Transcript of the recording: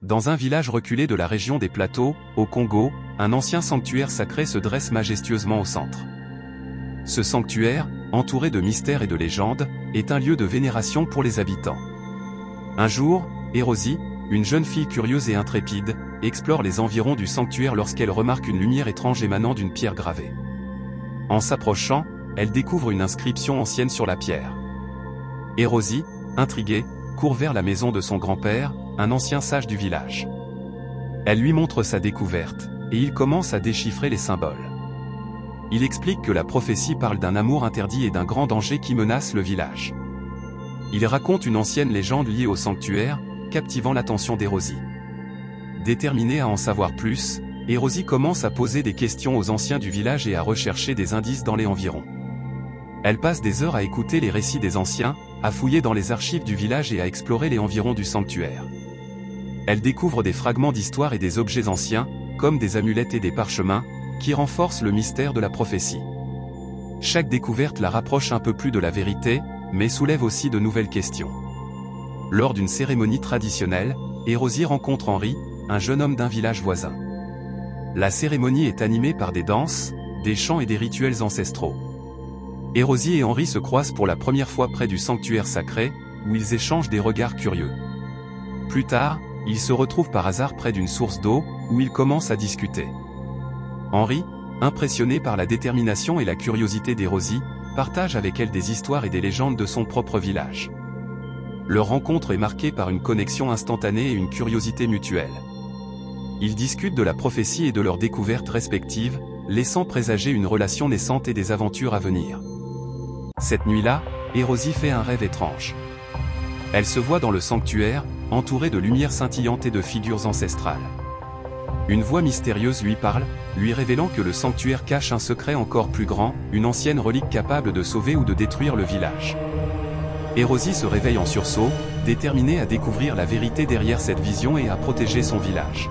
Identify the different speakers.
Speaker 1: Dans un village reculé de la région des Plateaux, au Congo, un ancien sanctuaire sacré se dresse majestueusement au centre. Ce sanctuaire, entouré de mystères et de légendes, est un lieu de vénération pour les habitants. Un jour, Érosie, une jeune fille curieuse et intrépide, explore les environs du sanctuaire lorsqu'elle remarque une lumière étrange émanant d'une pierre gravée. En s'approchant, elle découvre une inscription ancienne sur la pierre. Érosie, intriguée, court vers la maison de son grand-père, un ancien sage du village. Elle lui montre sa découverte, et il commence à déchiffrer les symboles. Il explique que la prophétie parle d'un amour interdit et d'un grand danger qui menace le village. Il raconte une ancienne légende liée au sanctuaire, captivant l'attention d'Érosie. Déterminée à en savoir plus, Érosie commence à poser des questions aux anciens du village et à rechercher des indices dans les environs. Elle passe des heures à écouter les récits des anciens, à fouiller dans les archives du village et à explorer les environs du sanctuaire. Elle découvre des fragments d'histoire et des objets anciens, comme des amulettes et des parchemins, qui renforcent le mystère de la prophétie. Chaque découverte la rapproche un peu plus de la vérité, mais soulève aussi de nouvelles questions. Lors d'une cérémonie traditionnelle, Érosie rencontre Henri, un jeune homme d'un village voisin. La cérémonie est animée par des danses, des chants et des rituels ancestraux. Érosie et Henri se croisent pour la première fois près du sanctuaire sacré, où ils échangent des regards curieux. Plus tard, ils se retrouvent par hasard près d'une source d'eau, où ils commencent à discuter. Henri, impressionné par la détermination et la curiosité d'Érosie, partage avec elle des histoires et des légendes de son propre village. Leur rencontre est marquée par une connexion instantanée et une curiosité mutuelle. Ils discutent de la prophétie et de leurs découvertes respectives, laissant présager une relation naissante et des aventures à venir. Cette nuit-là, Érosie fait un rêve étrange. Elle se voit dans le sanctuaire, entourée de lumières scintillantes et de figures ancestrales. Une voix mystérieuse lui parle, lui révélant que le sanctuaire cache un secret encore plus grand, une ancienne relique capable de sauver ou de détruire le village. Érosie se réveille en sursaut, déterminée à découvrir la vérité derrière cette vision et à protéger son village.